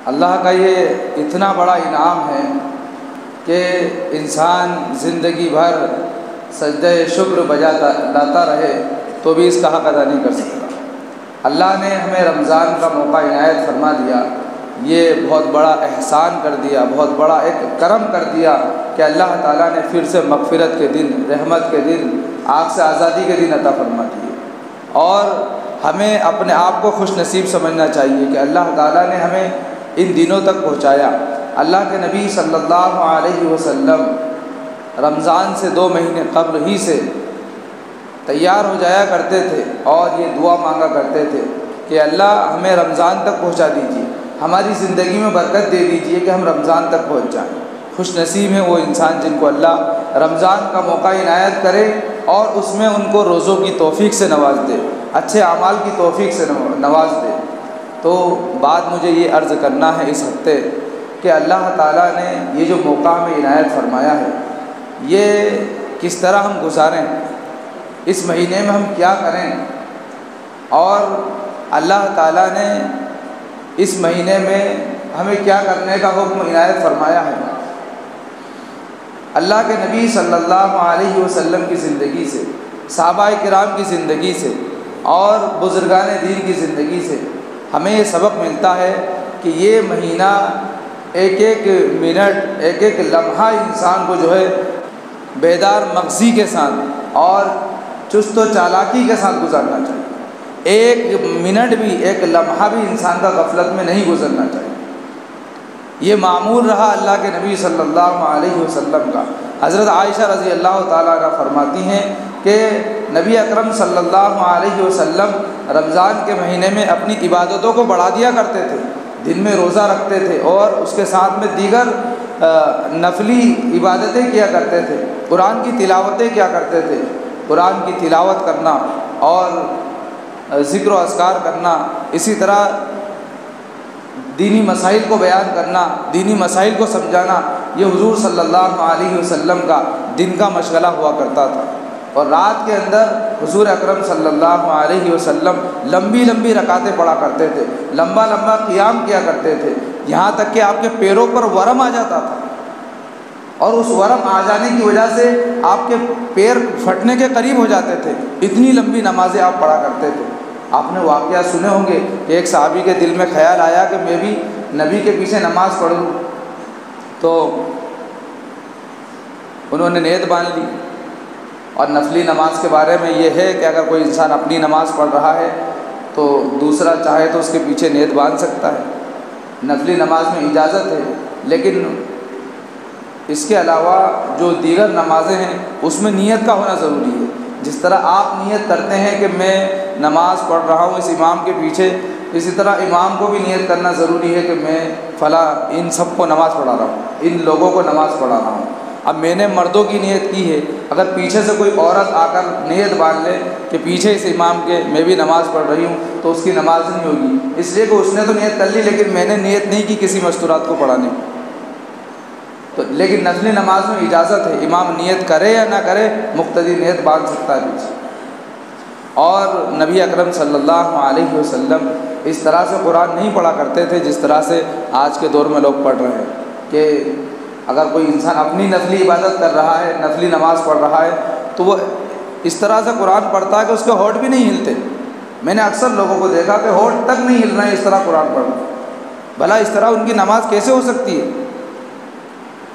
اللہ کا یہ اتنا بڑا انعام ہے کہ انسان زندگی بھر سجدہ شکر بجاتا لاتا رہے تو بھی اس کا حق ادا نہیں کر سکتا۔ اللہ نے ہمیں رمضان کا موقع عنایت فرما دیا، یہ بہت بڑا احسان کر دیا، بہت بڑا ایک کرم کر دیا کہ اللہ تعالیٰ نے پھر سے مغفرت کے دن، رحمت کے دن، آگ سے آزادی کے دن عطا فرما دیے۔ اور ہمیں اپنے آپ کو خوش نصیب سمجھنا چاہیے کہ اللہ تعالیٰ نے ہمیں ان دنوں تک پہنچایا۔ اللہ کے نبی صلی اللہ علیہ وسلم رمضان سے 2 مہینے قبل ہی سے تیار ہو جایا کرتے تھے اور یہ دعا مانگا کرتے تھے کہ اللہ ہمیں رمضان تک پہنچا دیجیے، ہماری زندگی میں برکت دے دیجیے کہ ہم رمضان تک پہنچ جائیں۔ خوش نصیب ہے وہ انسان جن کو اللہ رمضان کا موقع عنایت کرے اور اس میں ان کو روزوں کی توفیق سے نواز دے، اچھے اعمال کی توفیق سے نواز دے۔ تو بات مجھے یہ عرض کرنا ہے اس ہفتے کہ اللہ تعالیٰ نے یہ جو موقع ہمیں عنایت فرمایا ہے یہ کس طرح ہم گزاریں، اس مہینے میں ہم کیا کریں، اور اللہ تعالیٰ نے اس مہینے میں ہمیں کیا کرنے کا حکم عنایت فرمایا ہے۔ اللہ کے نبی صلی اللہ علیہ وسلم کی زندگی سے، صحابہ کرام کی زندگی سے اور بزرگان دین کی زندگی سے ہمیں یہ سبق ملتا ہے کہ یہ مہینہ ایک ایک منٹ، ایک ایک لمحہ انسان کو جو ہے بیدار مغزی کے ساتھ اور چست و چالاکی کے ساتھ گزارنا چاہیے۔ ایک منٹ بھی، ایک لمحہ بھی انسان کا غفلت میں نہیں گزرنا چاہیے۔ یہ معمول رہا اللہ کے نبی صلی اللہ علیہ وسلم کا۔ حضرت عائشہ رضی اللہ تعالیٰ عنہ فرماتی ہیں کہ نبی اکرم صلی اللہ علیہ وسلم رمضان کے مہینے میں اپنی عبادتوں کو بڑھا دیا کرتے تھے، دن میں روزہ رکھتے تھے اور اس کے ساتھ میں دیگر نفلی عبادتیں کیا کرتے تھے، قرآن کی تلاوتیں کیا کرتے تھے۔ قرآن کی تلاوت کرنا اور ذکر و اذکار کرنا، اسی طرح دینی مسائل کو بیان کرنا، دینی مسائل کو سمجھانا، یہ حضور صلی اللہ علیہ وسلم کا دن کا مشغلہ ہوا کرتا تھا۔ اور رات کے اندر حضور اکرم صلی اللہ علیہ وسلم لمبی لمبی رکعتیں پڑھا کرتے تھے، لمبا لمبا قیام کیا کرتے تھے، یہاں تک کہ آپ کے پیروں پر ورم آ جاتا تھا، اور اس ورم آ جانے کی وجہ سے آپ کے پیر پھٹنے کے قریب ہو جاتے تھے، اتنی لمبی نمازیں آپ پڑھا کرتے تھے۔ آپ نے واقعہ سنے ہوں گے کہ ایک صحابی کے دل میں خیال آیا کہ میں بھی نبی کے پیچھے نماز پڑھوں، تو انہوں نے نیت باندھ لی۔ اور نفلی نماز کے بارے میں یہ ہے کہ اگر کوئی انسان اپنی نماز پڑھ رہا ہے تو دوسرا چاہے تو اس کے پیچھے نیت باندھ سکتا ہے، نفلی نماز میں اجازت ہے، لیکن اس کے علاوہ جو دیگر نمازیں ہیں اس میں نیت کا ہونا ضروری ہے۔ جس طرح آپ نیت کرتے ہیں کہ میں نماز پڑھ رہا ہوں اس امام کے پیچھے، اسی طرح امام کو بھی نیت کرنا ضروری ہے کہ میں فلاں ان سب کو نماز پڑھا رہا ہوں، ان لوگوں کو نماز پڑھا رہا ہوں۔ اب میں نے مردوں کی نیت کی ہے، اگر پیچھے سے کوئی عورت آ کر نیت باندھ لے کہ پیچھے اس امام کے میں بھی نماز پڑھ رہی ہوں تو اس کی نماز نہیں ہوگی، اس لیے کہ اس نے تو نیت کر لی لیکن میں نے نیت نہیں کی کسی مستورات کو پڑھانے کی۔ تو لیکن نفلی نماز میں اجازت ہے، امام نیت کرے یا نہ کرے مقتدی نیت باندھ سکتا ہے پیچھے۔ اور نبی اکرم صلی اللہ علیہ وسلم اس طرح سے قرآن نہیں پڑھا کرتے تھے جس طرح سے آج کے دور میں لوگ پڑھ رہے ہیں، کہ اگر کوئی انسان اپنی نفلی عبادت کر رہا ہے، نفلی نماز پڑھ رہا ہے تو وہ اس طرح سے قرآن پڑھتا ہے کہ اس کے ہونٹ بھی نہیں ہلتے۔ میں نے اکثر لوگوں کو دیکھا کہ ہونٹ تک نہیں ہل رہے ہیں اس طرح قرآن پڑھ رہے ہیں۔ بھلا اس طرح ان کی نماز کیسے ہو سکتی ہے؟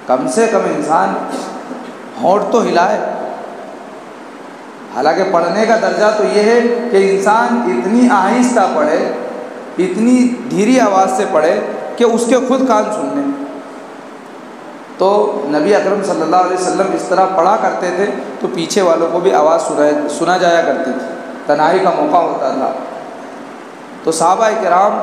کم سے کم انسان ہونٹ تو ہلائے۔ حالانکہ پڑھنے کا درجہ تو یہ ہے کہ انسان اتنی آہستہ پڑھے، اتنی دھیری آواز سے پڑھے کہ اس کے خود کان سن لیں۔ تو نبی اکرم صلی اللہ علیہ وسلم اس طرح پڑھا کرتے تھے تو پیچھے والوں کو بھی آواز سنا جایا کرتی تھی، تنہائی کا موقع ہوتا تھا تو صحابہ کرام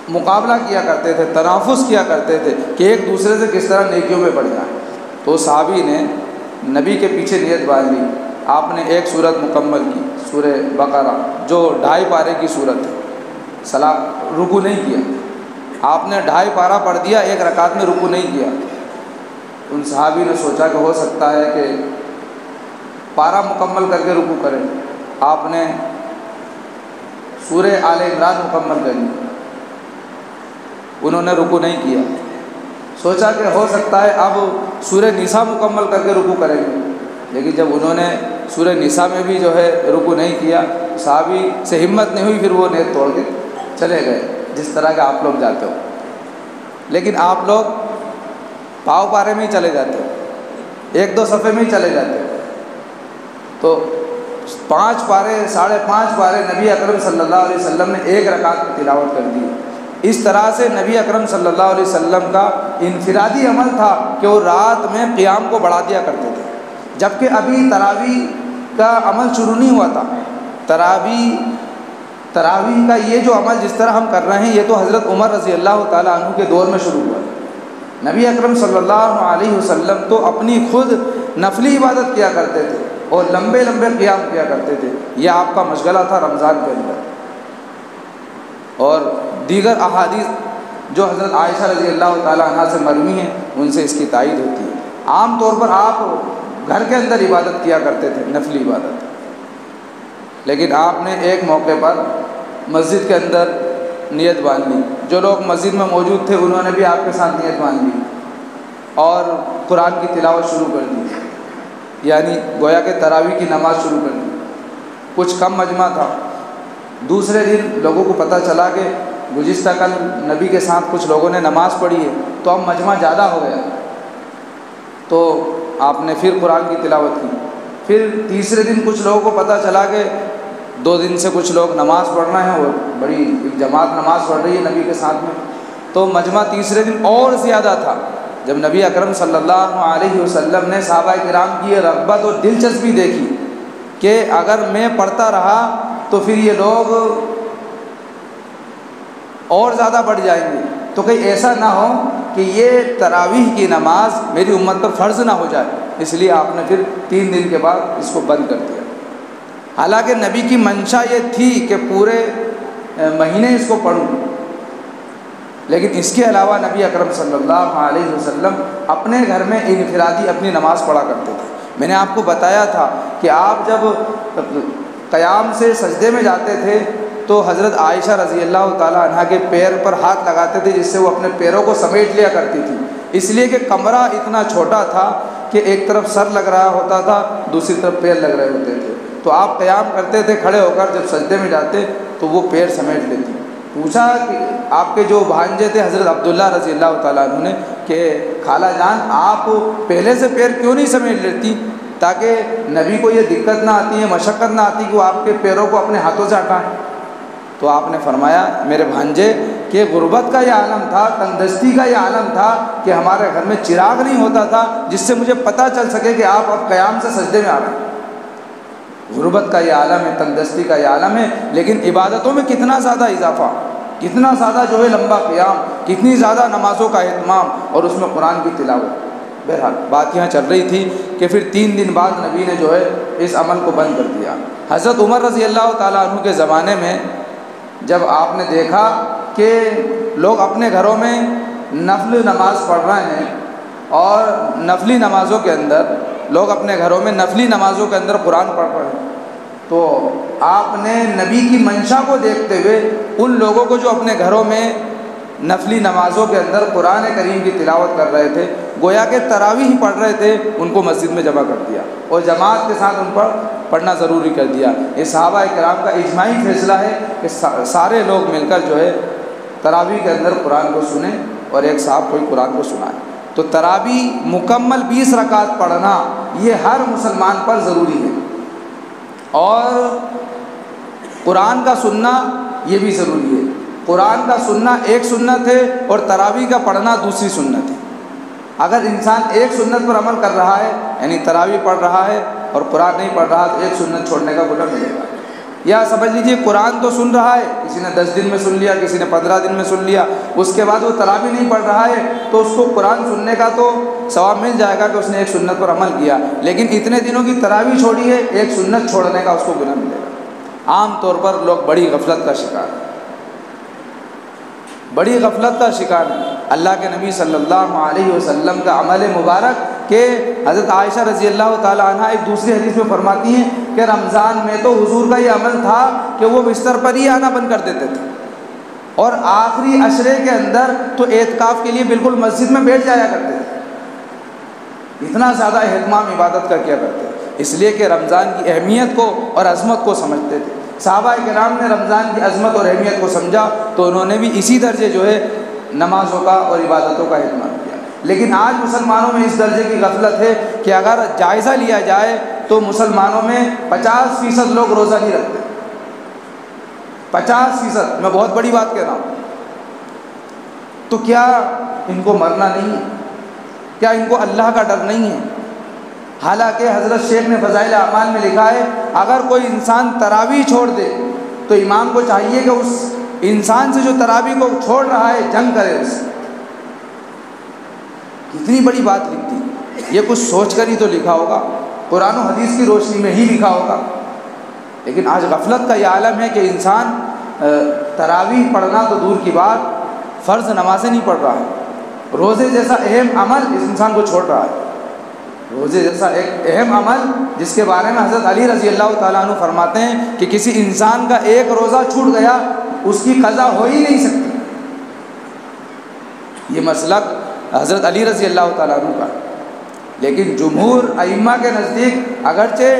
مقابلہ کیا کرتے تھے، تنافس کیا کرتے تھے کہ ایک دوسرے سے کس طرح نیکیوں میں بڑھ جائیں۔ تو صحابی نے نبی کے پیچھے نیت باندھ لی، آپ نے ایک سورت مکمل کی، سورہ بقرہ جو 2.5 پارے کی سورت ہے، رکوع نہیں کیا، آپ نے 2.5 پارہ پڑھ دیا، ایک رکعت میں رکوع نہیں کیا۔ ان صحابی نے سوچا کہ ہو سکتا ہے کہ پارہ مکمل کر کے رکوع کریں، آپ نے سورہ آل عمران مکمل کر لی۔ انہوں نے رکوع نہیں کیا، سوچا کہ ہو سکتا ہے اب سورہ نساء مکمل کر کے رکوع کریں گے، لیکن جب انہوں نے سورہ نساء میں بھی جو ہے رکوع نہیں کیا، صحابی سے ہمت نہیں ہوئی، پھر وہ نیت توڑ کے چلے گئے، جس طرح کہ آپ لوگ جاتے ہو۔ لیکن آپ لوگ پاؤ پارے میں ہی چلے جاتے ہو، ایک دو صفحے میں ہی چلے جاتے ہو، تو 5 پارے 5.5 پارے نبی اکرم صلی اللہ علیہ وسلم نے ایک رکعت میں تلاوت کر دی۔ اس طرح سے نبی اکرم صلی اللہ علیہ وسلم کا انفرادی عمل تھا کہ وہ رات میں قیام کو بڑھا دیا کرتے تھے، جبکہ ابھی تراویح کا عمل شروع نہیں ہوا تھا۔ تراویح کا یہ جو عمل جس طرح ہم کر رہے ہیں، یہ تو حضرت عمر رضی اللہ تعالیٰ عنہ کے دور میں شروع ہوا۔ نبی اکرم صلی اللہ علیہ وسلم تو اپنی خود نفلی عبادت کیا کرتے تھے اور لمبے لمبے قیام کیا کرتے تھے، یہ آپ کا مشغلہ تھا رمضان کے اندر۔ اور دیگر احادیث جو حضرت عائشہ رضی اللہ تعالیٰ عنہ سے مروی ہیں، ان سے اس کی تائید ہوتی ہے۔ عام طور پر آپ گھر کے اندر عبادت کیا کرتے تھے، نفلی عبادت، لیکن آپ نے ایک موقع پر مسجد کے اندر نیت باندھ لی۔ جو لوگ مسجد میں موجود تھے انہوں نے بھی آپ کے ساتھ نیت باندھ لی اور قرآن کی تلاوت شروع کر دی، یعنی گویا کہ تراویح کی نماز شروع کر دی۔ کچھ کم مجمع تھا۔ دوسرے دن لوگوں کو پتہ چلا کہ گزشتہ کل نبی کے ساتھ کچھ لوگوں نے نماز پڑھی ہے، تو اب مجمع زیادہ ہو گیا، تو آپ نے پھر قرآن کی تلاوت کی۔ پھر تیسرے دن کچھ لوگوں کو پتہ چلا کہ 2 دن سے کچھ لوگ نماز پڑھ رہے ہیں اور بڑی ایک جماعت نماز پڑھ رہی ہے نبی کے ساتھ میں، تو مجمع تیسرے دن اور زیادہ تھا۔ جب نبی اکرم صلی اللہ علیہ وسلم نے صحابہ کرام کی یہ رغبت اور دلچسپی دیکھی کہ اگر میں پڑھتا رہا تو پھر یہ لوگ اور زیادہ بڑھ جائیں گے، تو کہیں ایسا نہ ہو کہ یہ تراویح کی نماز میری امت پر فرض نہ ہو جائے، اس لیے آپ نے پھر 3 دن کے بعد اس کو بند کر دیا۔ حالانکہ نبی کی منشا یہ تھی کہ پورے مہینے اس کو پڑھوں، لیکن اس کے علاوہ نبی اکرم صلی اللہ علیہ وسلم اپنے گھر میں انفرادی اپنی نماز پڑھا کرتے تھے۔ میں نے آپ کو بتایا تھا کہ آپ جب قیام سے سجدے میں جاتے تھے تو حضرت عائشہ رضی اللہ تعالیٰ عنہ کے پیر پر ہاتھ لگاتے تھے، جس سے وہ اپنے پیروں کو سمیٹ لیا کرتی تھی، اس لیے کہ کمرہ اتنا چھوٹا تھا کہ ایک طرف سر لگ رہا ہوتا تھا، دوسری طرف پیر لگ رہے ہوتے تھے، تو آپ قیام کرتے تھے کھڑے ہو کر، جب سجدے میں جاتے تو وہ پیر سمیٹ لیتی۔ پوچھا کہ آپ کے جو بھانجے تھے حضرت عبداللہ رضی اللہ تعالیٰ عنہ نے کہ خالہ جان آپ پہلے سے پیر کیوں نہیں سمیٹ لیتی، تاکہ نبی کو یہ دقت نہ آتی ہے، مشقت نہ آتی کہ وہ آپ کے پیروں کو اپنے ہاتھوں سے ہٹائیں۔ تو آپ نے فرمایا میرے بھانجے کہ غربت کا یہ عالم تھا، تنگدستی کا یہ عالم تھا کہ ہمارے گھر میں چراغ نہیں ہوتا تھا جس سے مجھے پتہ چل سکے کہ آپ اب قیام سے سجدے میں آ رہے ہیں۔ غربت کا یہ عالم ہے، تنگدستی کا یہ عالم ہے، لیکن عبادتوں میں کتنا زیادہ اضافہ، کتنا زیادہ جو ہے لمبا قیام، کتنی زیادہ نمازوں کا اہتمام اور اس میں قرآن کی تلاوت۔ بہرحال بات یہاں چل رہی تھی کہ پھر 3 دن بعد نبی نے جو ہے اس عمل کو بند کر دیا۔ حضرت عمر رضی اللہ تعالیٰ عنہ کے زمانے میں جب آپ نے دیکھا کہ لوگ اپنے گھروں میں نفل نماز پڑھ رہے ہیں اور نفلی نمازوں کے اندر لوگ اپنے گھروں میں نفلی نمازوں کے اندر قرآن پڑھ رہے ہیں، تو آپ نے نبی کی منشا کو دیکھتے ہوئے ان لوگوں کو جو اپنے گھروں میں نفلی نمازوں کے اندر قرآن کریم کی تلاوت کر رہے تھے، گویا کہ تراویح پڑھ رہے تھے، ان کو مسجد میں جمع کر دیا اور جماعت کے ساتھ ان پر پڑھنا ضروری کر دیا۔ یہ صحابہ کرام کا اجماعی فیصلہ ہے کہ سارے لوگ مل کر جو ہے تراویح کے اندر قرآن کو سنیں اور ایک صاحب کوئی قرآن کو سنائے۔ تو تراویح مکمل 20 رکعت پڑھنا یہ ہر مسلمان پر ضروری ہے، اور قرآن کا سننا یہ بھی ضروری ہے۔ قرآن کا سننا ایک سنت ہے اور تراویح کا پڑھنا دوسری سنت ہے۔ اگر انسان ایک سنت پر عمل کر رہا ہے، یعنی تراویح پڑھ رہا ہے اور قرآن نہیں پڑھ رہا، تو ایک سنت چھوڑنے کا گناہ ملے گا۔ یا سمجھ لیجیے قرآن تو سن رہا ہے، کسی نے 10 دن میں سن لیا، کسی نے 15 دن میں سن لیا، اس کے بعد وہ تراویح نہیں پڑھ رہا ہے، تو اس کو قرآن سننے کا تو ثواب مل جائے گا کہ اس نے ایک سنت پر عمل کیا، لیکن اتنے دنوں کی تراویح چھوڑی ہے، ایک سنت چھوڑنے کا اس کو گناہ ملے گا۔ عام طور پر لوگ بڑی غفلت کا شکار ہیں، بڑی غفلت کا شکار ہے۔ اللہ کے نبی صلی اللہ علیہ وسلم کا عمل مبارک کہ حضرت عائشہ رضی اللہ تعالی عنہ ایک دوسری حدیث میں فرماتی ہیں کہ رمضان میں تو حضور کا یہ عمل تھا کہ وہ بستر پر ہی آنا بند کر دیتے تھے، اور آخری عشرے کے اندر تو اعتکاف کے لیے بالکل مسجد میں بیٹھ جایا کرتے تھے، اتنا زیادہ اہتمام عبادت کا کیا کرتے تھے، اس لیے کہ رمضان کی اہمیت کو اور عظمت کو سمجھتے تھے۔ صحابہ کرام نے رمضان کی عظمت اور اہمیت کو سمجھا تو انہوں نے بھی اسی درجے جو ہے نمازوں کا اور عبادتوں کا اہتمام کیا۔ لیکن آج مسلمانوں میں اس درجے کی غفلت ہے کہ اگر جائزہ لیا جائے تو مسلمانوں میں 50% لوگ روزہ نہیں رکھتے۔ 50%، میں بہت بڑی بات کہہ رہا ہوں۔ تو کیا ان کو مرنا نہیں ہے؟ کیا ان کو اللہ کا ڈر نہیں ہے؟ حالانکہ حضرت شیخ نے فضائل اعمال میں لکھا ہے اگر کوئی انسان تراویح چھوڑ دے تو امام کو چاہیے کہ اس انسان سے جو تراویح کو چھوڑ رہا ہے جنگ کرے اس سے۔ کتنی بڑی بات لکھ دی، یہ کچھ سوچ کر ہی تو لکھا ہوگا، قرآن و حدیث کی روشنی میں ہی لکھا ہوگا۔ لیکن آج غفلت کا یہ عالم ہے کہ انسان تراویح پڑھنا تو دور کی بات، فرض نمازیں نہیں پڑھ رہا ہے، روزے جیسا اہم عمل اس انسان کو چھوڑ رہا ہے۔ روزے جیسا ایک اہم عمل جس کے بارے میں حضرت علی رضی اللہ تعالیٰ عنہ فرماتے ہیں کہ کسی انسان کا ایک روزہ چھوٹ گیا اس کی قضا ہو ہی نہیں سکتی۔ یہ مسلک حضرت علی رضی اللہ تعالیٰ عنہ کا، لیکن جمہور ائمہ کے نزدیک اگرچہ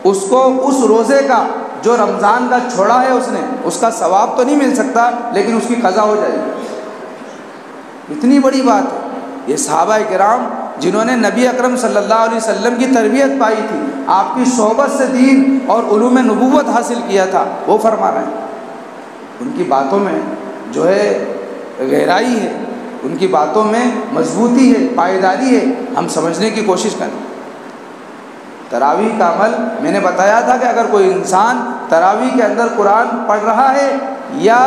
اس کو اس روزے کا جو رمضان کا چھوڑا ہے اس نے، اس کا ثواب تو نہیں مل سکتا لیکن اس کی قضا ہو جائے گی۔ اتنی بڑی بات ہے۔ یہ صحابہ کرام جنہوں نے نبی اکرم صلی اللہ علیہ وسلم کی تربیت پائی تھی، آپ کی صحبت سے دین اور علوم نبوت حاصل کیا تھا، وہ فرما رہے ہیں۔ ان کی باتوں میں جو ہے گہرائی ہے، ان کی باتوں میں مضبوطی ہے، پائیداری ہے، ہم سمجھنے کی کوشش کریں۔ تراویح کا عمل میں نے بتایا تھا کہ اگر کوئی انسان تراویح کے اندر قرآن پڑھ رہا ہے یا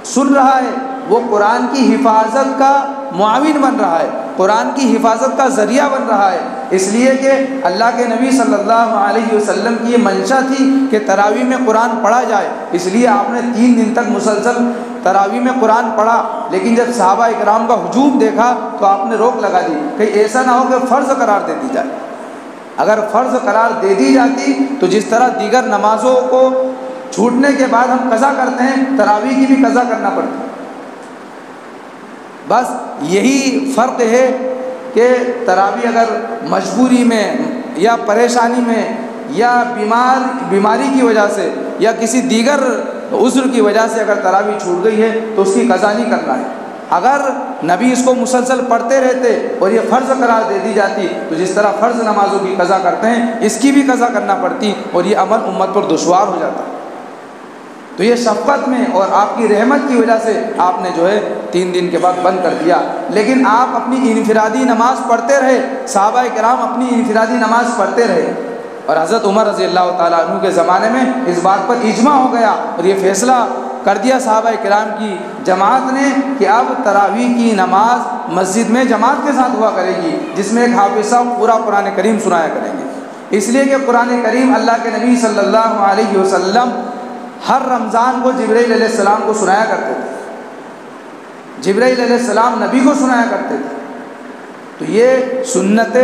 سن رہا ہے، وہ قرآن کی حفاظت کا معاون بن رہا ہے، قرآن کی حفاظت کا ذریعہ بن رہا ہے، اس لیے کہ اللہ کے نبی صلی اللہ علیہ وسلم کی یہ منشا تھی کہ تراویح میں قرآن پڑھا جائے، اس لیے آپ نے 3 دن تک مسلسل تراویح میں قرآن پڑھا۔ لیکن جب صحابہ اکرام کا ہجوم دیکھا تو آپ نے روک لگا دی، کہیں ایسا نہ ہو کہ فرض قرار دے دی جائے۔ اگر فرض قرار دے دی جاتی تو جس طرح دیگر نمازوں کو چھوٹنے کے بعد ہم قضا کرتے ہیں، تراویح کی بھی قضا کرنا پڑتی۔ بس یہی فرق ہے کہ تراویح اگر مجبوری میں یا پریشانی میں یا بیماری کی وجہ سے یا کسی دیگر عذر کی وجہ سے اگر تراویح چھوٹ گئی ہے تو اس کی قضا نہیں کرنا ہے۔ اگر نبی اس کو مسلسل پڑھتے رہتے اور یہ فرض قرار دے دی جاتی تو جس طرح فرض نمازوں کی قضا کرتے ہیں اس کی بھی قضا کرنا پڑتی اور یہ عمل امت پر دشوار ہو جاتا۔ تو یہ شفقت میں اور آپ کی رحمت کی وجہ سے آپ نے جو ہے 3 دن کے بعد بند کر دیا، لیکن آپ اپنی انفرادی نماز پڑھتے رہے، صحابہ کرام اپنی انفرادی نماز پڑھتے رہے، اور حضرت عمر رضی اللہ تعالیٰ عنہ کے زمانے میں اس بات پر اجماع ہو گیا اور یہ فیصلہ کر دیا صحابہ کرام کی جماعت نے کہ اب تراویح کی نماز مسجد میں جماعت کے ساتھ ہوا کرے گی، جس میں ایک حافظ صاحب پورا قرآن کریم سنایا کریں گے، اس لیے کہ قرآن کریم اللہ کے نبی صلی اللہ علیہ وسلم ہر رمضان کو جبرائیل علیہ السلام کو سنایا کرتے تھے، جبرائیل علیہ السلام نبی کو سنایا کرتے تھے۔ تو یہ سنت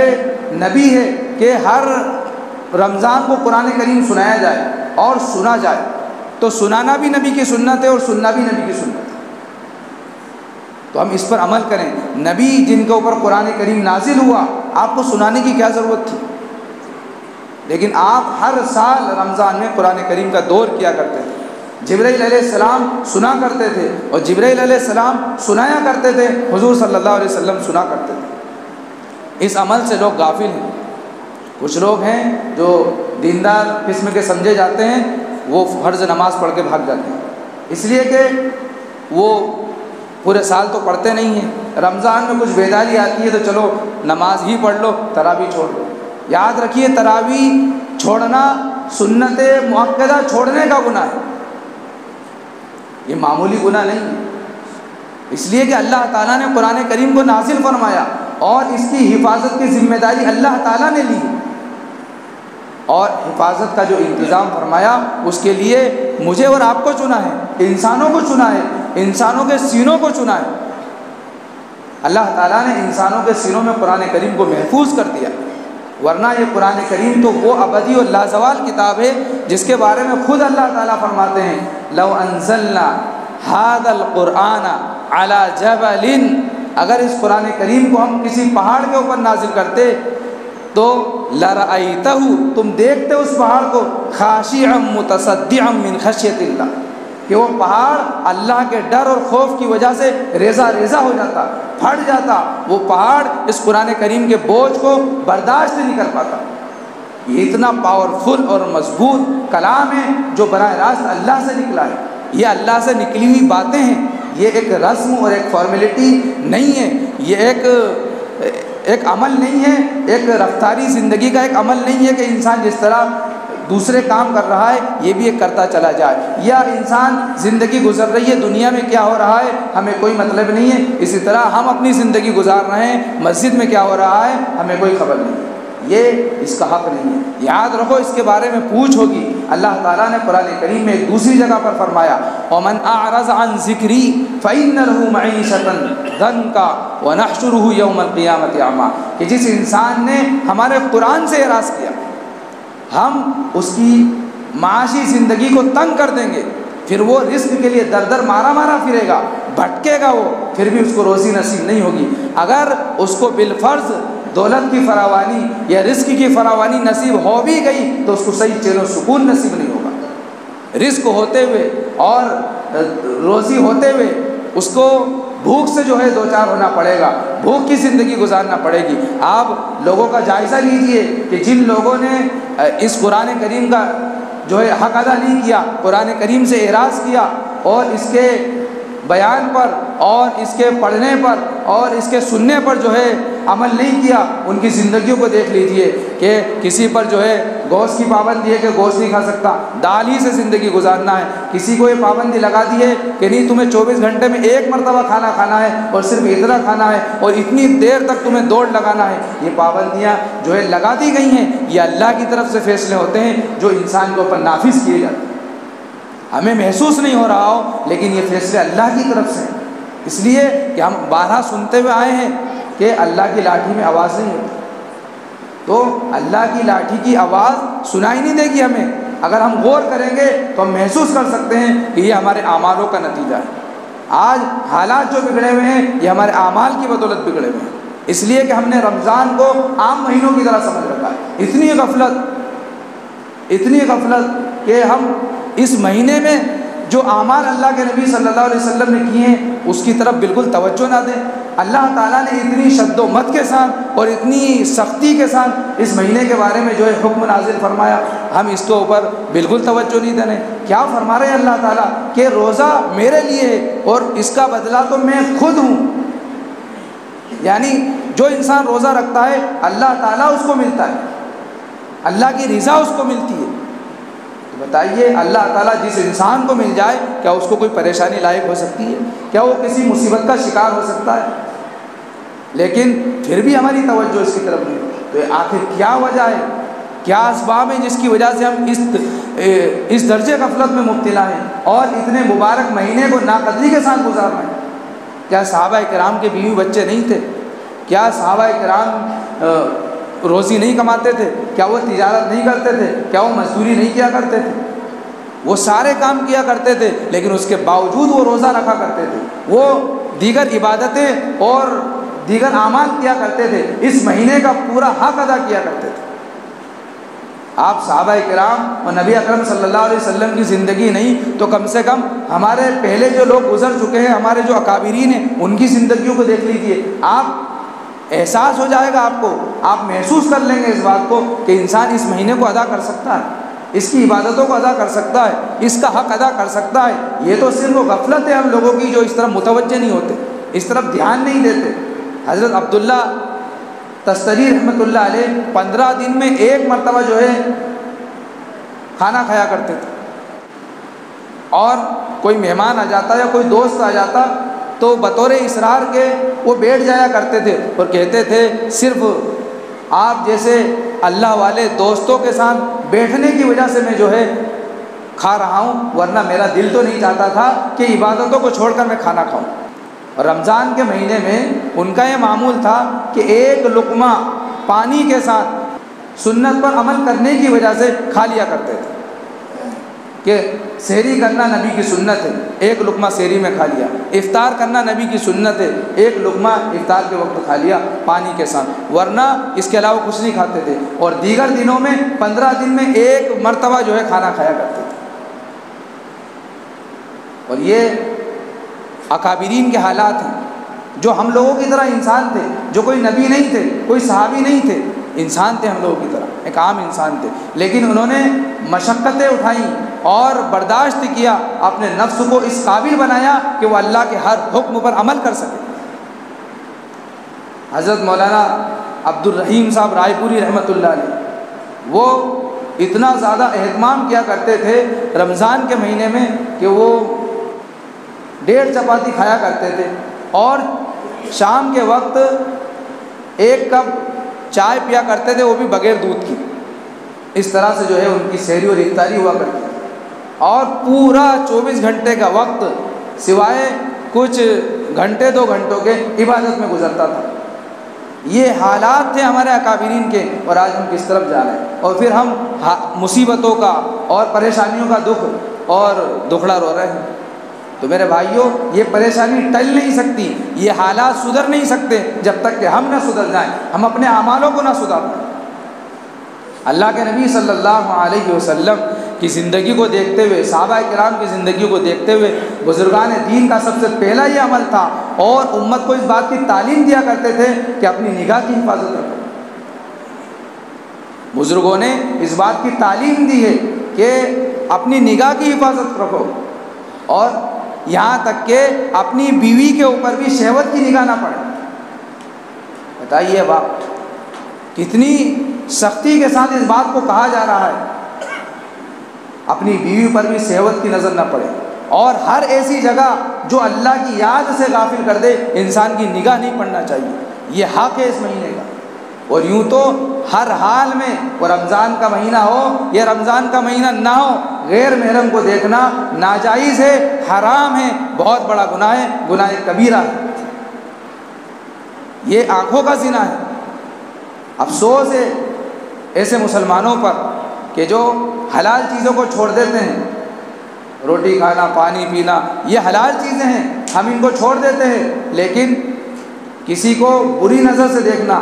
نبی ہے کہ ہر رمضان کو قرآن کریم سنایا جائے اور سنا جائے، تو سنانا بھی نبی کی سنت ہے اور سننا بھی نبی کی سنت ہے۔ تو ہم اس پر عمل کریں۔ نبی جن کے اوپر قرآن کریم نازل ہوا، آپ کو سنانے کی کیا ضرورت تھی؟ لیکن آپ ہر سال رمضان میں قرآن کریم کا دور کیا کرتے تھے، جبرائیل علیہ السلام سنا کرتے تھے اور جبرائیل علیہ السلام سنایا کرتے تھے، حضور صلی اللہ علیہ وسلم سنا کرتے تھے۔ اس عمل سے لوگ غافل ہیں۔ کچھ لوگ ہیں جو دیندار قسم کے سمجھے جاتے ہیں، وہ فرض نماز پڑھ کے بھاگ جاتے ہیں، اس لیے کہ وہ پورے سال تو پڑھتے نہیں ہیں، رمضان میں کچھ بیداری آتی ہے تو چلو نماز ہی پڑھ لو، تراویح چھوڑ لو۔ یاد رکھیے تراویح چھوڑنا سنت مؤکدہ چھوڑنے کا گناہ ہے، یہ معمولی گناہ نہیں ہے، اس لیے کہ اللہ تعالیٰ نے قرآن کریم کو نازل فرمایا اور اس کی حفاظت کی ذمہ داری اللہ تعالیٰ نے لی، اور حفاظت کا جو انتظام فرمایا اس کے لیے مجھے اور آپ کو چنا ہے، انسانوں کو چنا ہے، انسانوں کے سینوں کو چنا ہے۔ اللہ تعالیٰ نے انسانوں کے سینوں میں قرآن کریم کو محفوظ کر دیا، ورنہ یہ قرآن کریم تو وہ ابدی اور لازوال کتاب ہے جس کے بارے میں خود اللہ تعالیٰ فرماتے ہیں لو انزلنا ھذا القرآن علی جبل، اگر اس قرآن کریم کو ہم کسی پہاڑ کے اوپر نازل کرتے تو لرأیتہ، تم دیکھتے اس پہاڑ کو خاشعا متصدعا من خشیۃ اللہ، کہ وہ پہاڑ اللہ کے ڈر اور خوف کی وجہ سے ریزہ ریزہ ہو جاتا، پھٹ جاتا، وہ پہاڑ اس قرآن کریم کے بوجھ کو برداشت نہیں کر پاتا۔ یہ اتنا پاورفل اور مضبوط کلام ہے جو براہ راست اللہ سے نکلا ہے، یہ اللہ سے نکلی ہوئی باتیں ہیں، یہ ایک رسم اور ایک فارمیلٹی نہیں ہے، یہ ایک عمل نہیں ہے، ایک رفتاری زندگی کا ایک عمل نہیں ہے کہ انسان جس طرح دوسرے کام کر رہا ہے یہ بھی ایک کرتا چلا جائے، یا انسان زندگی گزر رہی ہے، دنیا میں کیا ہو رہا ہے ہمیں کوئی مطلب نہیں ہے، اسی طرح ہم اپنی زندگی گزار رہے ہیں، مسجد میں کیا ہو رہا ہے ہمیں کوئی خبر نہیں، یہ اس کا حق نہیں ہے۔ یاد رکھو اس کے بارے میں پوچھ ہوگی۔ اللہ تعالیٰ نے قرآن کریم میں ایک دوسری جگہ پر فرمایا وَمَنْ أَعْرَضَ عَنْ ذِكْرِي فَإِنَّ لَهُ مَعِيشَةً ضَنْكًا وَنَحْشُرُهُ يَوْمَ الْقِيَامَةِ أَعْمَىٰ، کہ جس انسان نے ہمارے قرآن سے اعراض کیا ہم اس کی معاشی زندگی کو تنگ کر دیں گے، پھر وہ رزق کے لیے در در مارا مارا پھرے گا، بھٹکے گا، وہ پھر بھی اس کو روزی نصیب نہیں ہوگی۔ اگر اس کو بالفرض دولت کی فراوانی یا رزق کی فراوانی نصیب ہو بھی گئی تو اس کو صحیح چین و سکون نصیب نہیں ہوگا۔ رزق ہوتے ہوئے اور روزی ہوتے ہوئے اس کو بھوک سے جو ہے دو چار ہونا پڑے گا، بھوک کی زندگی گزارنا پڑے گی۔ آپ لوگوں کا جائزہ لیجئے کہ جن لوگوں نے اس قرآن کریم کا جو ہے حق ادا نہیں کیا، قرآن کریم سے اعراض کیا اور اس کے بیان پر اور اس کے پڑھنے پر اور اس کے سننے پر جو ہے عمل نہیں کیا، ان کی زندگیوں کو دیکھ لیجئے کہ کسی پر جو ہے گوشت کی پابندی ہے کہ گوشت نہیں کھا سکتا، دال ہی سے زندگی گزارنا ہے، کسی کو یہ پابندی لگا دی ہے کہ نہیں تمہیں 24 گھنٹے میں ایک مرتبہ کھانا کھانا ہے اور صرف اتنا کھانا ہے اور اتنی دیر تک تمہیں دوڑ لگانا ہے۔ یہ پابندیاں جو ہے لگا دی گئی ہیں، یہ اللہ کی طرف سے فیصلے ہوتے ہیں جو انسان کے اوپر نافذ کیے جاتے ہیں، ہمیں محسوس نہیں ہو رہا ہو لیکن یہ فیصلے اللہ کی طرف سے ہیں، اس لیے کہ ہم بارہا سنتے ہوئے آئے ہیں کہ اللہ کی لاٹھی میں آواز نہیں ہوتی، تو اللہ کی لاٹھی کی آواز سنائی نہیں دے گی ہمیں، اگر ہم غور کریں گے تو ہم محسوس کر سکتے ہیں کہ یہ ہمارے اعمالوں کا نتیجہ ہے۔ آج حالات جو بگڑے ہوئے ہیں یہ ہمارے اعمال کی بدولت بگڑے ہوئے ہیں، اس لیے کہ ہم نے رمضان کو عام مہینوں کی طرح سمجھ رکھا ہے، اتنی غفلت کہ ہم اس مہینے میں جو اعمال اللہ کے نبی صلی اللہ علیہ وسلم نے کیے ہیں اس کی طرف بالکل توجہ نہ دیں۔ اللہ تعالیٰ نے اتنی شد و مت کے ساتھ اور اتنی سختی کے ساتھ اس مہینے کے بارے میں جو ہے حکم نازل فرمایا، ہم اس کے اوپر بالکل توجہ نہیں دینے۔ کیا فرما رہے ہیں اللہ تعالیٰ کہ روزہ میرے لیے ہے اور اس کا بدلہ تو میں خود ہوں، یعنی جو انسان روزہ رکھتا ہے اللہ تعالیٰ اس کو ملتا ہے، اللہ کی رضا اس کو ملتی ہے۔ بتائیے اللہ تعالیٰ جس انسان کو مل جائے کیا اس کو کوئی پریشانی لاحق ہو سکتی ہے؟ کیا وہ کسی مصیبت کا شکار ہو سکتا ہے؟ لیکن پھر بھی ہماری توجہ اس کی طرف نہیں ہوتی، تو آخر کیا وجہ ہے، کیا اسباب ہیں جس کی وجہ سے ہم اس درجے غفلت میں مبتلا ہیں اور اتنے مبارک مہینے کو ناقدری کے ساتھ گزار رہے ہیں؟ کیا صحابہ کرام کے بیوی بچے نہیں تھے؟ کیا صحابہ کرام روزی نہیں کماتے تھے؟ کیا وہ تجارت نہیں کرتے تھے؟ کیا وہ مزدوری نہیں کیا کرتے تھے؟ وہ سارے کام کیا کرتے تھے، لیکن اس کے باوجود وہ روزہ رکھا کرتے تھے، وہ دیگر عبادتیں اور دیگر اعمال کیا کرتے تھے، اس مہینے کا پورا حق ادا کیا کرتے تھے۔ آپ صحابہ کرام اور نبی اکرم صلی اللہ علیہ وسلم کی زندگی نہیں تو کم سے کم ہمارے پہلے جو لوگ گزر چکے ہیں، ہمارے جو اکابرین ہیں، ان کی زندگیوں کو دیکھ لیجئے، آپ احساس ہو جائے گا، آپ محسوس کر لیں گے اس بات کو کہ انسان اس مہینے کو ادا کر سکتا ہے، اس کی عبادتوں کو ادا کر سکتا ہے، اس کا حق ادا کر سکتا ہے۔ یہ تو صرف وہ غفلت ہے ہم لوگوں کی جو اس طرف متوجہ نہیں ہوتے، اس طرف دھیان نہیں دیتے۔ حضرت عبداللہ تستری رحمۃ اللہ علیہ 15 دن میں ایک مرتبہ جو ہے کھانا کھایا کرتے تھے، اور کوئی مہمان آ جاتا یا کوئی دوست آ جاتا تو بطور اصرار کے وہ بیٹھ جایا کرتے تھے اور کہتے تھے صرف آپ جیسے اللہ والے دوستوں کے ساتھ بیٹھنے کی وجہ سے میں جو ہے کھا رہا ہوں، ورنہ میرا دل تو نہیں چاہتا تھا کہ عبادتوں کو چھوڑ کر میں کھانا کھاؤں۔ اور رمضان کے مہینے میں ان کا یہ معمول تھا کہ ایک لقمہ پانی کے ساتھ سنت پر عمل کرنے کی وجہ سے کھا لیا کرتے تھے۔ کہ سحری کرنا نبی کی سنت ہے، ایک لقمہ سحری میں کھا لیا، افطار کرنا نبی کی سنت ہے، ایک لقمہ افطار کے وقت کھا لیا پانی کے ساتھ، ورنہ اس کے علاوہ کچھ نہیں کھاتے تھے، اور دیگر دنوں میں 15 دن میں ایک مرتبہ جو ہے کھانا کھایا کرتے تھے۔ اور یہ اکابرین کے حالات ہیں، جو ہم لوگوں کی طرح انسان تھے، جو کوئی نبی نہیں تھے، کوئی صحابی نہیں تھے، انسان تھے ہم لوگوں کی طرح، ایک عام انسان تھے، لیکن انہوں نے مشقتیں اٹھائیں اور برداشت کیا، اپنے نفس کو اس قابل بنایا کہ وہ اللہ کے ہر حکم پر عمل کر سکے۔ حضرت مولانا عبد الرحیم صاحب رائے پوری رحمۃ اللہ علیہ، وہ اتنا زیادہ اہتمام کیا کرتے تھے رمضان کے مہینے میں کہ وہ 1.5 چپاتی کھایا کرتے تھے، اور شام کے وقت 1 کپ چائے پیا کرتے تھے، وہ بھی بغیر دودھ کی۔ اس طرح سے جو ہے ان کی سحری اور افطاری ہوا کرتی تھی، اور پورا 24 گھنٹے کا وقت سوائے کچھ گھنٹے 2 گھنٹوں کے عبادت میں گزرتا تھا۔ یہ حالات تھے ہمارے اکابرین کے، اور آج ہم کس طرف جا رہے ہیں، اور پھر ہم مصیبتوں کا اور پریشانیوں کا دکھ اور دکھڑا رو رہے ہیں۔ تو میرے بھائیوں، یہ پریشانی ٹل نہیں سکتی، یہ حالات سدھر نہیں سکتے جب تک کہ ہم نہ سدھر جائیں، ہم اپنے اعمالوں کو نہ سدھاریں۔ اللہ کے نبی صلی اللہ علیہ وسلم کی زندگی کو دیکھتے ہوئے، صحابہ کرام کی زندگی کو دیکھتے ہوئے، بزرگان دین کا سب سے پہلا یہ عمل تھا، اور امت کو اس بات کی تعلیم دیا کرتے تھے کہ اپنی نگاہ کی حفاظت رکھو۔ بزرگوں نے اس بات کی تعلیم دی ہے کہ اپنی نگاہ کی حفاظت رکھو، اور یہاں تک کہ اپنی بیوی کے اوپر بھی شہوت کی نگاہ نہ پڑے۔ بتائیے باپ، کتنی سختی کے ساتھ اس بات کو کہا جا رہا ہے، اپنی بیوی پر بھی شہوت کی نظر نہ پڑے، اور ہر ایسی جگہ جو اللہ کی یاد سے غافل کر دے انسان کی نگاہ نہیں پڑنا چاہیے، یہ حق ہے اس مہینے کا۔ اور یوں تو ہر حال میں، وہ رمضان کا مہینہ ہو یا رمضان کا مہینہ نہ ہو، غیر محرم کو دیکھنا ناجائز ہے، حرام ہے، بہت بڑا گناہ ہے، گناہ کبیرہ ہے، یہ آنکھوں کا زنا ہے۔ افسوس ہے ایسے مسلمانوں پر کہ جو حلال چیزوں کو چھوڑ دیتے ہیں، روٹی کھانا، پانی پینا، یہ حلال چیزیں ہیں، ہم ان کو چھوڑ دیتے ہیں، لیکن کسی کو بری نظر سے دیکھنا،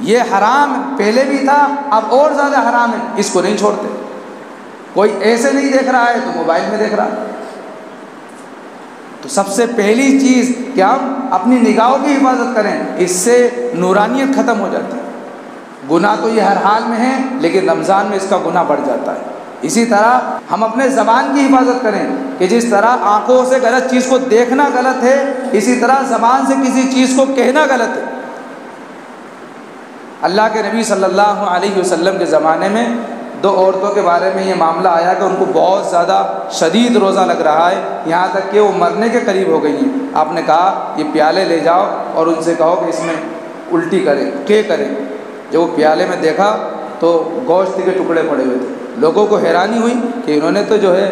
یہ حرام پہلے بھی تھا، اب اور زیادہ حرام ہے، اس کو نہیں چھوڑتے۔ کوئی ایسے نہیں دیکھ رہا ہے تو موبائل میں دیکھ رہا ہے۔ تو سب سے پہلی چیز کہ ہم اپنی نگاہوں کی حفاظت کریں، اس سے نورانیت ختم ہو جاتی ہے۔ گناہ تو یہ ہر حال میں ہے، لیکن رمضان میں اس کا گناہ بڑھ جاتا ہے۔ اسی طرح ہم اپنے زبان کی حفاظت کریں کہ جس طرح آنکھوں سے غلط چیز کو دیکھنا غلط ہے، اسی طرح زبان سے کسی چیز کو کہنا غلط ہے۔ اللہ کے نبی صلی اللہ علیہ وسلم کے زمانے میں 2 عورتوں کے بارے میں یہ معاملہ آیا کہ ان کو بہت زیادہ شدید روزہ لگ رہا ہے، یہاں تک کہ وہ مرنے کے قریب ہو گئی ہیں۔ آپ نے کہا یہ پیالے لے جاؤ اور ان سے کہو کہ اس میں الٹی کریں، کہ کریں۔ جب وہ پیالے میں دیکھا تو گوشت کے ٹکڑے پڑے ہوئے تھے۔ لوگوں کو حیرانی ہوئی کہ انہوں نے تو جو ہے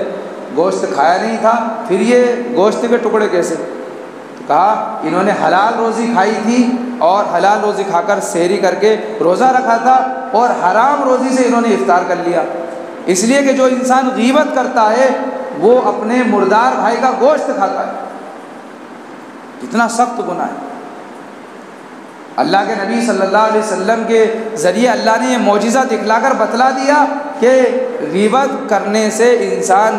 گوشت کھایا نہیں تھا، پھر یہ گوشت کے ٹکڑے کیسے؟ تو کہا انہوں نے حلال روزی کھائی تھی، اور حلال روزی کھا کر سحری کر کے روزہ رکھا تھا، اور حرام روزی سے انہوں نے افطار کر لیا۔ اس لیے کہ جو انسان غیبت کرتا ہے وہ اپنے مردار بھائی کا گوشت کھاتا ہے۔ کتنا سخت گناہ ہے۔ اللہ کے نبی صلی اللہ علیہ وسلم کے ذریعے اللہ نے یہ معجزہ دکھلا کر بتلا دیا کہ غیبت کرنے سے انسان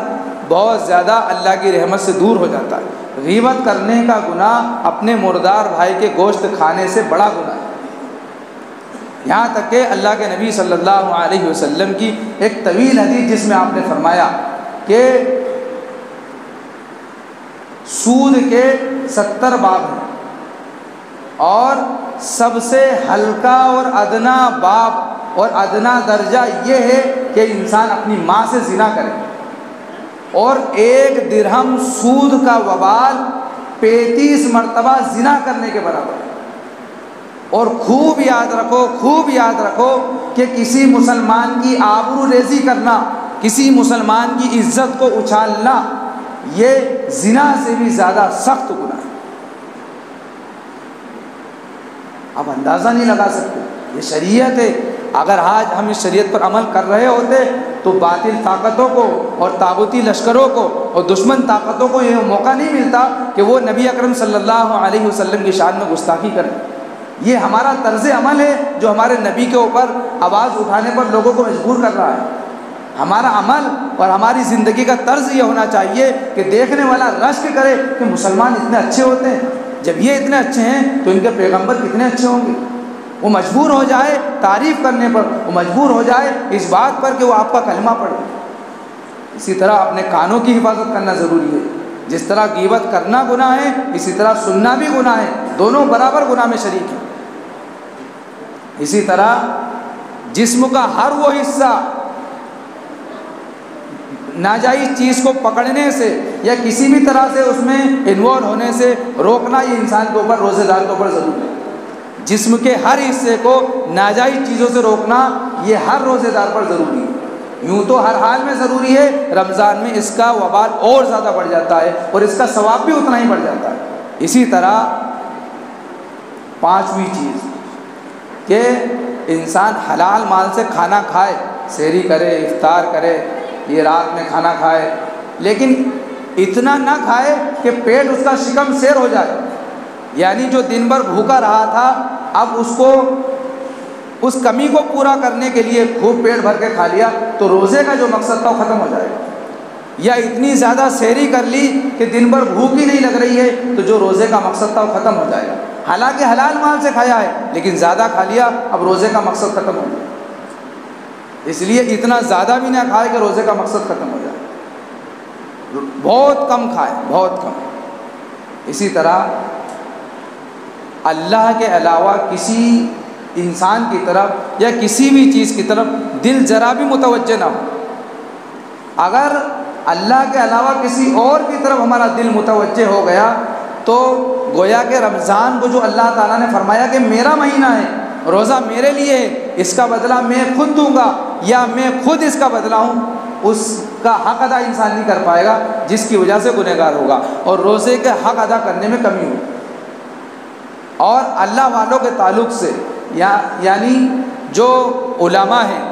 بہت زیادہ اللہ کی رحمت سے دور ہو جاتا ہے۔ غیبت کرنے کا گناہ اپنے مردار بھائی کے گوشت کھانے سے بڑا گناہ ہے۔ یہاں تک کہ اللہ کے نبی صلی اللہ علیہ وسلم کی ایک طویل حدیث جس میں آپ نے فرمایا کہ سود کے 70 باب ہیں، اور سب سے ہلکا اور ادنا باب اور ادنا درجہ یہ ہے کہ انسان اپنی ماں سے زنا کرے، اور 1 درہم سود کا وبال 35 مرتبہ زنا کرنے کے برابر ہے۔ اور خوب یاد رکھو کہ کسی مسلمان کی آبرو ریزی کرنا، کسی مسلمان کی عزت کو اچھالنا، یہ زنا سے بھی زیادہ سخت گناہ ہے۔ آپ اندازہ نہیں لگا سکتے، یہ شریعت ہے اگر آج ہم اس شریعت پر عمل کر رہے ہوتے تو باطل طاقتوں کو اور طاغوتی لشکروں کو اور دشمن طاقتوں کو یہ موقع نہیں ملتا کہ وہ نبی اکرم صلی اللہ علیہ وسلم کی شان میں گستاخی کریں۔ یہ ہمارا طرز عمل ہے جو ہمارے نبی کے اوپر آواز اٹھانے پر لوگوں کو مجبور کر رہا ہے۔ ہمارا عمل اور ہماری زندگی کا طرز یہ ہونا چاہیے کہ دیکھنے والا رشک کرے کہ مسلمان اتنے اچھے ہوتے ہیں، جب یہ اتنے اچھے ہیں تو ان کے پیغمبر کتنے اچھے ہوں گے۔ وہ مجبور ہو جائے تعریف کرنے پر، وہ مجبور ہو جائے اس بات پر کہ وہ آپ کا کلمہ پڑھے۔ اسی طرح اپنے کانوں کی حفاظت کرنا ضروری ہے۔ جس طرح غیبت کرنا گناہ ہے، اسی طرح سننا بھی گناہ ہے، دونوں برابر گناہ میں شریک ہیں۔ اسی طرح جسم کا ہر وہ حصہ ناجائز چیز کو پکڑنے سے یا کسی بھی طرح سے اس میں انوالو ہونے سے روکنا یہ انسان کے اوپر، روزے دار کے اوپر ضروری ہے۔ جسم کے ہر حصے کو ناجائز چیزوں سے روکنا یہ ہر روزے دار پر ضروری ہے۔ یوں تو ہر حال میں ضروری ہے، رمضان میں اس کا وبال اور زیادہ بڑھ جاتا ہے اور اس کا ثواب بھی اتنا ہی بڑھ جاتا ہے۔ اسی طرح پانچویں چیز کہ انسان حلال مال سے کھانا کھائے، سحری کرے، افطار کرے، یہ رات میں کھانا کھائے، لیکن اتنا نہ کھائے کہ پیٹ اس کا شکم سیر ہو جائے، یعنی جو دن بھر بھوکا رہا تھا اب اس کو اس کمی کو پورا کرنے کے لیے خوب پیٹ بھر کے کھا لیا تو روزے کا جو مقصد تھا وہ ختم ہو جائے گا۔ یا اتنی زیادہ سحری کر لی کہ دن بھر بھوک ہی نہیں لگ رہی ہے تو جو روزے کا مقصد تھا وہ ختم ہو جائے گا۔ حالانکہ حلال مال سے کھایا ہے لیکن زیادہ کھا لیا، اب روزے کا مقصد ختم ہو گیا۔ اس لیے اتنا زیادہ بھی نہ کھائے کہ روزے کا مقصد ختم ہو جائے، بہت کم کھائے، بہت کم۔ اسی طرح اللہ کے علاوہ کسی انسان کی طرف یا کسی بھی چیز کی طرف دل ذرا بھی متوجہ نہ ہو۔ اگر اللہ کے علاوہ کسی اور کی طرف ہمارا دل متوجہ ہو گیا تو گویا کہ رمضان کو جو اللہ تعالیٰ نے فرمایا کہ میرا مہینہ ہے، روزہ میرے لیے ہے، اس کا بدلہ میں خود دوں گا یا میں خود اس کا بدلہ ہوں، اس کا حق ادا انسان نہیں کر پائے گا، جس کی وجہ سے گنہگار ہوگا اور روزے کے حق ادا کرنے میں کمی ہوگی۔ اور اللہ والوں کے تعلق سے یعنی جو علماء ہیں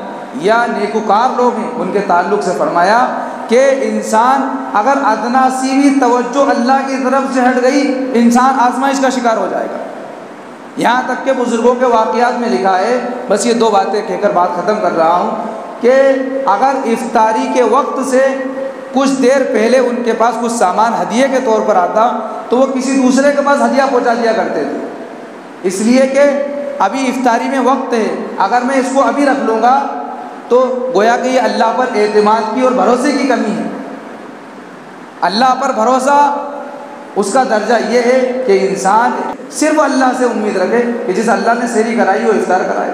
یا نیکوکار لوگ ہیں ان کے تعلق سے فرمایا کہ انسان اگر ادنا سی بھی توجہ اللہ کی طرف سے ہٹ گئی انسان آزمائش کا شکار ہو جائے گا۔ یہاں تک کہ بزرگوں کے واقعات میں لکھا ہے، بس یہ دو باتیں کہہ کر بات ختم کر رہا ہوں، کہ اگر افطاری کے وقت سے کچھ دیر پہلے ان کے پاس کچھ سامان ہدیے کے طور پر آتا تو وہ کسی دوسرے کے پاس ہدیہ پہنچا دیا کرتے تھے، اس لیے کہ ابھی افطاری میں وقت ہے، اگر میں اس کو ابھی رکھ لوں گا تو گویا کہ یہ اللہ پر اعتماد کی اور بھروسے کی کمی ہے۔ اللہ پر بھروسہ اس کا درجہ یہ ہے کہ انسان صرف اللہ سے امید رکھے کہ جس اللہ نے سحری کرائی وہ افطار کرائے۔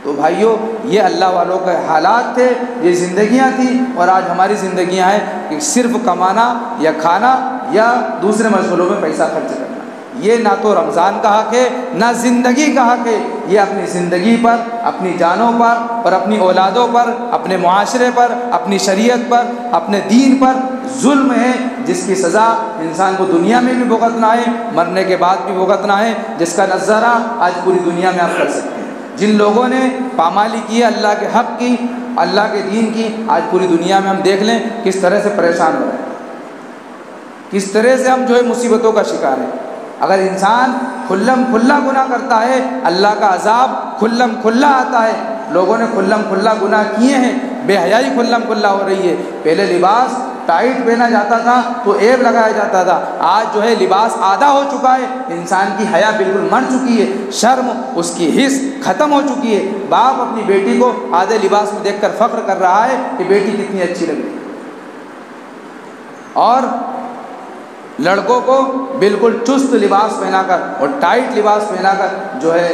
تو بھائیوں یہ اللہ والوں کے حالات تھے، یہ زندگیاں تھیں، اور آج ہماری زندگیاں ہیں کہ صرف کمانا یا کھانا یا دوسرے مشغلوں میں پیسہ خرچ کرنا۔ یہ نہ تو رمضان کا حق ہے نہ زندگی کا حق ہے، یہ اپنی زندگی پر، اپنی جانوں پر اور اپنی اولادوں پر، اپنے معاشرے پر، اپنی شریعت پر، اپنے دین پر ظلم ہے، جس کی سزا انسان کو دنیا میں بھی بھگتنا ہے، مرنے کے بعد بھی بھگتنا ہے، جس کا نظارہ آج پوری دنیا میں آپ کر سکتے ہیں۔ جن لوگوں نے پامالی کی ہے اللہ کے حق کی، اللہ کے دین کی، آج پوری دنیا میں ہم دیکھ لیں کس طرح سے پریشان ہو رہے ہیں، کس طرح سے ہم جو ہے مصیبتوں کا شکار ہیں۔ اگر انسان کھلم کھلا گناہ کرتا ہے اللہ کا عذاب کھلم کھلا آتا ہے۔ لوگوں نے کھلم کھلا گناہ کیے ہیں، بے حیائی کھلم کھلا ہو رہی ہے۔ پہلے لباس ٹائٹ پہنا جاتا تھا تو ایب لگایا جاتا تھا، آج جو ہے لباس آدھا ہو چکا ہے، انسان کی حیا بالکل مر چکی ہے، شرم اس کی حس ختم ہو چکی ہے۔ باپ اپنی بیٹی کو آدھے لباس میں دیکھ کر فخر کر رہا ہے کہ بیٹی کتنی اچھی لگ رہی ہے، اور لڑکوں کو بالکل چست لباس پہنا کر اور ٹائٹ لباس پہنا کر جو ہے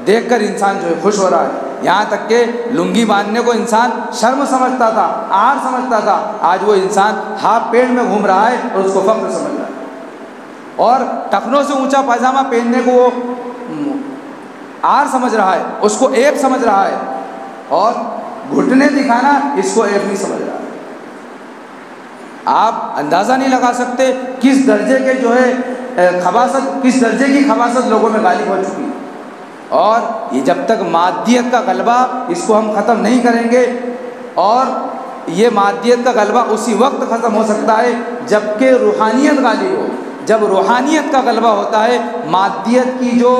دیکھ کر انسان جو ہے خوش ہو رہا ہے۔ یہاں تک کہ لنگی باندھنے کو انسان شرم سمجھتا تھا، آر سمجھتا تھا، آج وہ انسان ہاف پینٹ میں گھوم رہا ہے اور اس کو فخر سمجھ رہا ہے، اور ٹخنوں سے اونچا پاجامہ پہننے کو وہ آر سمجھ رہا ہے، اس کو ایب سمجھ رہا ہے، اور گھٹنے دکھانا اس کو ایب نہیں سمجھ رہا ہے۔ آپ اندازہ نہیں لگا سکتے کس درجے کے جو ہے خباثت، کس درجے کی خباثت لوگوں میں غالب ہو چکی ہے، اور یہ جب تک مادیت کا غلبہ اس کو ہم ختم نہیں کریں گے، اور یہ مادیت کا غلبہ اسی وقت ختم ہو سکتا ہے جب کہ روحانیت غالب ہو۔ جب روحانیت کا غلبہ ہوتا ہے، مادیت کی جو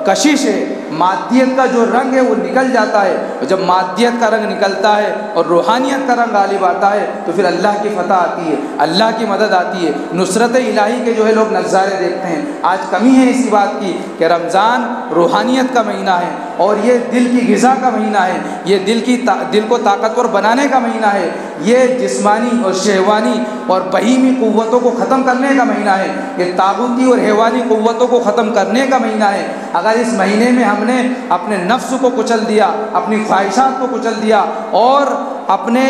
کشش ہے، مادیت کا جو رنگ ہے وہ نکل جاتا ہے، اور جب مادیت کا رنگ نکلتا ہے اور روحانیت کا رنگ غالب آتا ہے تو پھر اللہ کی فتح آتی ہے، اللہ کی مدد آتی ہے، نصرت الہی کے جو ہے لوگ نظارے دیکھتے ہیں۔ آج کمی ہے اسی بات کی کہ رمضان روحانیت کا مہینہ ہے اور یہ دل کی غذا کا مہینہ ہے، یہ دل کو طاقتور بنانے کا مہینہ ہے، یہ جسمانی اور شہوانی اور بہیمی قوتوں کو ختم کرنے کا مہینہ ہے، یہ طاغوتی اور حیوانی قوتوں کو ختم کرنے کا مہینہ ہے۔ اگر اس مہینے میں ہم نے اپنے نفس کو کچل دیا، اپنی خواہشات کو کچل دیا اور اپنے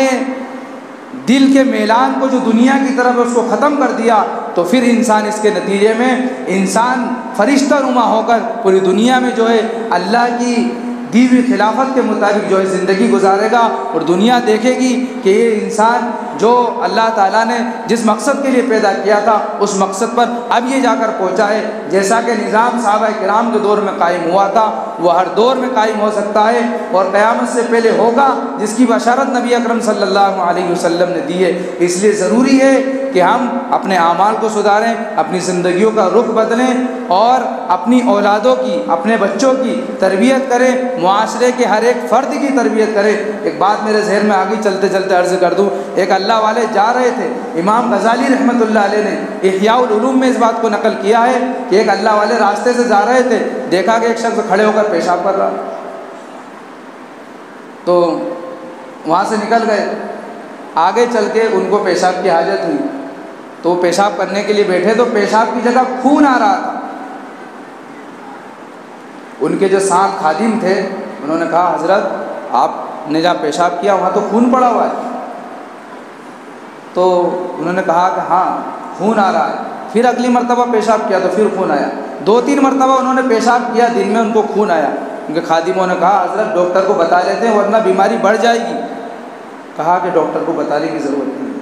دل کے میلان کو جو دنیا کی طرف اس کو ختم کر دیا، تو پھر انسان اس کے نتیجے میں انسان فرشتہ نما ہو کر پوری دنیا میں جو ہے اللہ کی دی ہوئی خلافت کے مطابق جو ہے زندگی گزارے گا، اور دنیا دیکھے گی کہ یہ انسان جو اللہ تعالیٰ نے جس مقصد کے لیے پیدا کیا تھا اس مقصد پر اب یہ جا کر پہنچا ہے۔ جیسا کہ نظام صحابہ کرام کے دور میں قائم ہوا تھا وہ ہر دور میں قائم ہو سکتا ہے اور قیامت سے پہلے ہوگا، جس کی بشارت نبی اکرم صلی اللہ علیہ وسلم نے دی ہے۔ اس لیے ضروری ہے کہ ہم اپنے اعمال کو سدھاریں، اپنی زندگیوں کا رخ بدلیں اور اپنی اولادوں کی، اپنے بچوں کی تربیت کریں، معاشرے کے ہر ایک فرد کی تربیت کریں۔ ایک بات میرے ذہن میں آگے چلتے چلتے عرض کر دوں، ایک اللہ والے جا رہے تھے، امام غزالی رحمۃ اللہ علیہ نے احیاء العلوم میں اس بات کو نقل کیا ہے کہ ایک اللہ والے راستے سے جا رہے تھے، دیکھا کہ ایک شخص کھڑے ہو کر پیشاب کر رہا، تو وہاں سے نکل گئے، آگے چل کے ان کو پیشاب کی حاجت ہوئی تو وہ پیشاب کرنے کے لیے بیٹھے تو پیشاب کی جگہ خون آ رہا تھا۔ ان کے جو ساتھ خادم تھے انہوں نے کہا حضرت آپ نے جہاں پیشاب کیا وہاں تو خون پڑا ہوا ہے، تو انہوں نے کہا کہ ہاں خون آ رہا ہے۔ پھر اگلی مرتبہ پیشاب کیا تو پھر خون آیا، 2-3 مرتبہ انہوں نے پیشاب کیا، دن میں ان کو خون آیا۔ ان کے خادموں نے کہا حضرت ڈاکٹر کو بتا لیتے ہیں ورنہ بیماری بڑھ جائے گی۔ کہا کہ ڈاکٹر کو بتانے کی ضرورت نہیں،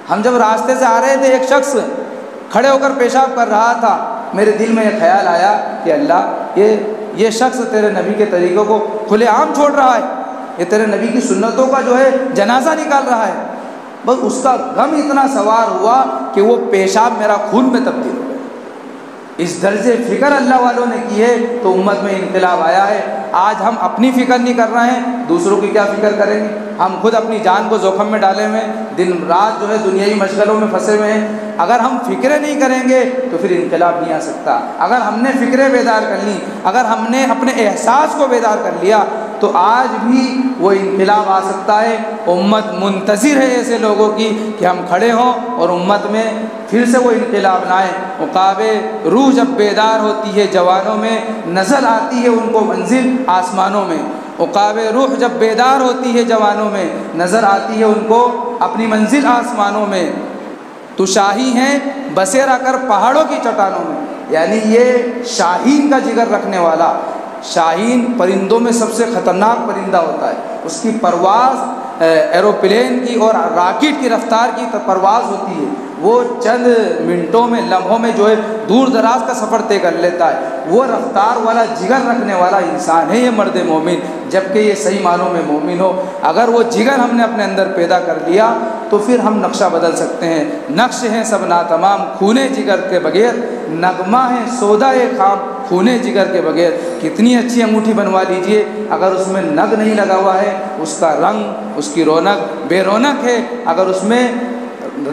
ہم جب راستے سے آ رہے تھے ایک شخص کھڑے ہو کر پیشاب کر رہا تھا، میرے دل میں یہ خیال آیا کہ اللہ یہ شخص تیرے نبی کے طریقوں کو کھلے عام چھوڑ رہا ہے، یہ تیرے نبی کی سنتوں کا جو ہے جنازہ نکال رہا ہے۔ بس اس کا غم اتنا سوار ہوا کہ وہ پیشاب میرا خون میں تبدیل ہو گیا۔ اس درجے فکر اللہ والوں نے کی ہے تو امت میں انقلاب آیا ہے۔ آج ہم اپنی فکر نہیں کر رہے ہیں، دوسروں کی کیا فکر کریں گے؟ ہم خود اپنی جان کو زوخم میں ڈالے ہوئے ہیں، دن رات جو ہے دنیائی مشغلوں میں پھنسے ہوئے ہیں۔ اگر ہم فکریں نہیں کریں گے تو پھر انقلاب نہیں آ سکتا۔ اگر ہم نے فکریں بیدار کر لیں، اگر ہم نے اپنے احساس کو بیدار کر لیا تو آج بھی وہ انقلاب آ سکتا ہے۔ امت منتظر ہے ایسے لوگوں کی کہ ہم کھڑے ہوں اور امت میں پھر سے وہ انقلاب نہ آئے۔ عقاب روح جب بیدار ہوتی ہے جوانوں میں، نظر آتی ہے ان کو منزل آسمانوں میں۔ عقاب روح جب بیدار ہوتی ہے جوانوں میں، نظر آتی ہے ان کو اپنی منزل آسمانوں میں۔ تو شاہی ہیں بسیرا کر پہاڑوں کی چٹانوں میں، یعنی یہ شاہین کا جگر رکھنے والا، شاہین پرندوں میں سب سے خطرناک پرندہ ہوتا ہے، اس کی پرواز ایروپلین کی اور راکٹ کی رفتار کی پرواز ہوتی ہے، وہ چند منٹوں میں لمحوں میں جو ہے دور دراز کا سفر طے کر لیتا ہے۔ وہ رفتار والا جگر رکھنے والا انسان ہے یہ مرد مومن، جبکہ یہ صحیح معنوں میں مومن ہو۔ اگر وہ جگر ہم نے اپنے اندر پیدا کر لیا تو پھر ہم نقشہ بدل سکتے ہیں۔ نقش ہیں سب ناتمام خونے جگر کے بغیر، نغمہ ہے سودا خام خونے جگر کے بغیر۔ کتنی اچھی انگوٹھی بنوا لیجئے، اگر اس میں نگ نہیں لگا ہوا ہے، اس کا رنگ، اس کی رونق بے رونق ہے۔ اگر اس میں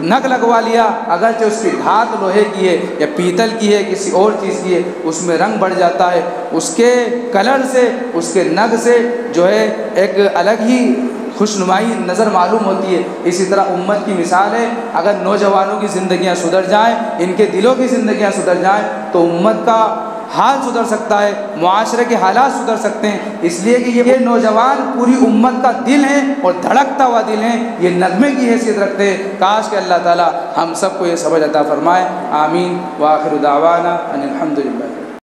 نگ لگوا لیا، اگرچہ اس کی دھات لوہے کی ہے یا پیتل کی ہے، کسی اور چیز کی ہے، اس میں رنگ بڑھ جاتا ہے، اس کے کلر سے، اس کے نگ سے جو ہے ایک الگ ہی خوشنمائی نظر معلوم ہوتی ہے۔ اسی طرح امت کی مثال ہے، اگر نوجوانوں کی زندگیاں سدھر جائیں، ان کے دلوں کی زندگیاں سدھر جائیں تو امت کا حال سدھر سکتا ہے، معاشرے کے حالات سدھر سکتے ہیں۔ اس لیے کہ یہ نوجوان پوری امت کا دل ہے اور دھڑکتا ہوا دل ہے، یہ نغمے کی حیثیت رکھتے ہیں۔ کاش کہ اللہ تعالی ہم سب کو یہ سمجھ عطا فرمائے۔ آمین۔ وآخر دعوانا ان الحمد للہ۔